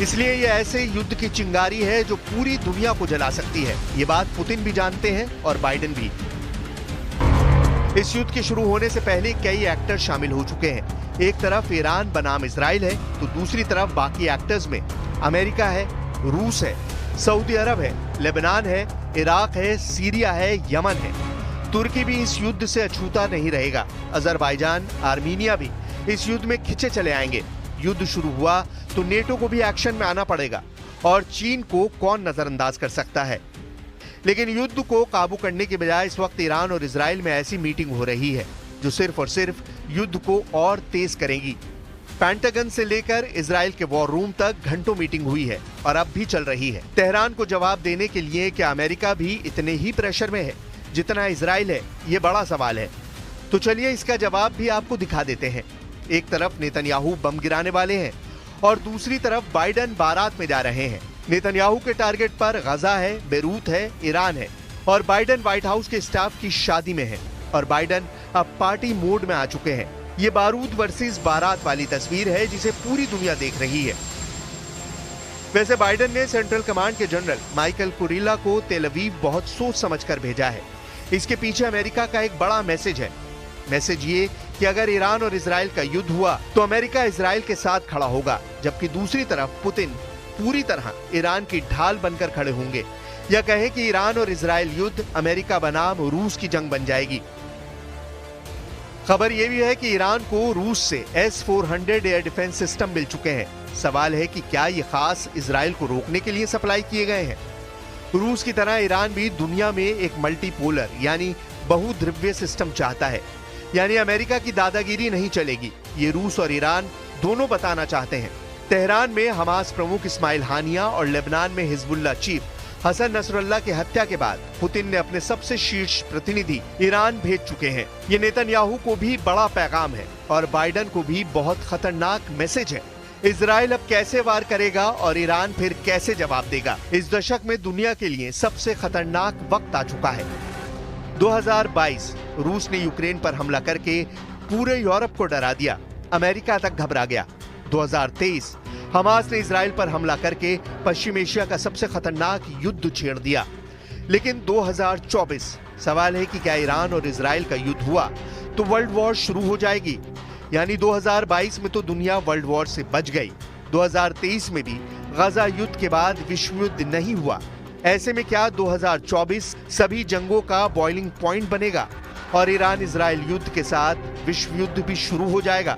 इसलिए ये ऐसे युद्ध की चिंगारी है जो पूरी दुनिया को जला सकती है। ये बात पुतिन भी जानते हैं और बाइडेन भी। इस युद्ध के शुरू होने से पहले कई एक्टर शामिल हो चुके हैं। एक तरफ ईरान बनाम इजराइल है तो दूसरी तरफ बाकी एक्टर्स में अमेरिका है, रूस है, सऊदी अरब है, लेबनान है, इराक है, सीरिया है, यमन है। तुर्की भी इस युद्ध से अछूता नहीं रहेगा। अजरबैजान, आर्मीनिया भी इस युद्ध में खिंचे चले आएंगे। युद्ध शुरू हुआ तो नेटो को भी एक्शन में आना पड़ेगा और चीन को कौन नजरअंदाज कर सकता है। लेकिन युद्ध को काबू करने के बजाय इस वक्त ईरान और इजराइल में ऐसी मीटिंग हो रही है जो सिर्फ और सिर्फ युद्ध को और तेज करेगी। पेंटागन से लेकर इजराइल के वॉर रूम तक घंटों मीटिंग हुई है और अब भी चल रही है। तेहरान को जवाब देने के लिए क्या अमेरिका भी इतने ही प्रेशर में है जितना इजराइल है, ये बड़ा सवाल है। तो चलिए इसका जवाब भी आपको दिखा देते हैं। एक तरफ नेतन्याहू बम गिराने वाले हैं और दूसरी तरफ बाइडेन बारात में जा रहे हैं। नेतन्याहू के टारगेट पर गजा है, बेरूत है, ईरान है और बाइडेन व्हाइट हाउस के स्टाफ की शादी में है और बाइडेन अब पार्टी मोड में आ चुके हैं। ये बारूद वर्सेस बारात वाली तस्वीर है जिसे पूरी दुनिया देख रही है। वैसे बाइडेन ने सेंट्रल कमांड के जनरल माइकल कुरिला को तेल अवीव बहुत सोच समझकर भेजा है। इसके पीछे अमेरिका का एक बड़ा मैसेज है। मैसेज ये कि अगर ईरान और इजराइल का युद्ध हुआ तो अमेरिका इजराइल के साथ खड़ा होगा, जबकि दूसरी तरफ पुतिन पूरी तरह ईरान की ढाल बनकर खड़े होंगे। या कहें कि ईरान और इजराइल युद्ध अमेरिका बनाम रूस की जंग बन जाएगी। खबर यह भी है कि ईरान को रूस से S-400 एयर डिफेंस सिस्टम मिल चुके हैं। सवाल है कि क्या ये खास इजराइल को रोकने के लिए सप्लाई किए गए हैं। रूस की तरह ईरान भी दुनिया में एक मल्टीपोलर यानी बहुध्रुवीय सिस्टम चाहता है। यानी अमेरिका की दादागिरी नहीं चलेगी, ये रूस और ईरान दोनों बताना चाहते हैं। तेहरान में हमास प्रमुख इस्माइल हानिया और लेबनान में हिजबुल्लाह चीफ हसन नसरुल्लाह की हत्या के बाद पुतिन ने अपने सबसे शीर्ष प्रतिनिधि ईरान भेज चुके हैं। ये नेतन्याहू को भी बड़ा पैगाम है और बाइडेन को भी बहुत खतरनाक मैसेज है। इजराइल अब कैसे वार करेगा और ईरान फिर कैसे जवाब देगा, इस दशक में दुनिया के लिए सबसे खतरनाक वक्त आ चुका है। 2022 रूस ने यूक्रेन पर हमला करके पूरे यूरोप को डरा दिया, अमेरिका तक घबरा गया। 2023 हमास ने इजराइल पर हमला करके पश्चिम एशिया का सबसे खतरनाक युद्ध छेड़ दिया। लेकिन 2024 सवाल है कि क्या ईरान और इजराइल का युद्ध हुआ तो वर्ल्ड वॉर शुरू हो जाएगी। यानी 2022 में तो दुनिया वर्ल्ड वॉर से बच गई। 2023 में भी गजा युद्ध के बाद विश्व युद्ध नहीं हुआ। ऐसे में क्या 2024 सभी जंगों का बॉइलिंग पॉइंट बनेगा और ईरान इजराइल युद्ध के साथ विश्व युद्ध भी शुरू हो जाएगा।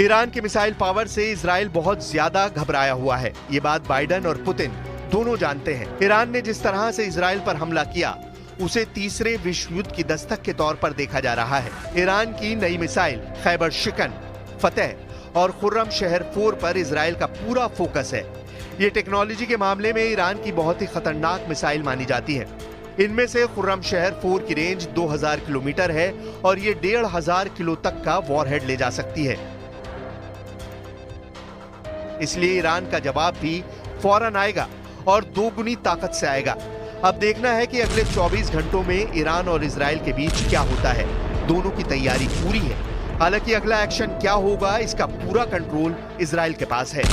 ईरान के मिसाइल पावर से इजराइल बहुत ज्यादा घबराया हुआ है। ये बात बाइडेन और पुतिन दोनों जानते हैं। ईरान ने जिस तरह से इजराइल पर हमला किया उसे तीसरे विश्व युद्ध की दस्तक के तौर पर देखा जा रहा है। ईरान की नई मिसाइल खैबर शिकन, फतेह और खुर्रम शहर 4 पर इजराइल का पूरा फोकस है। ये टेक्नोलॉजी के मामले में ईरान की बहुत ही खतरनाक मिसाइल मानी जाती है। इनमें से खुर्रम शहर 4 की रेंज 2000 किलोमीटर है और ये 1500 किलो तक का वॉरहेड ले जा सकती है। इसलिए ईरान का जवाब भी फौरन आएगा और दोगुनी ताकत से आएगा। अब देखना है कि अगले 24 घंटों में ईरान और इजराइल के बीच क्या होता है। दोनों की तैयारी पूरी है। हालांकि अगला एक्शन क्या होगा इसका पूरा कंट्रोल इजराइल के पास है।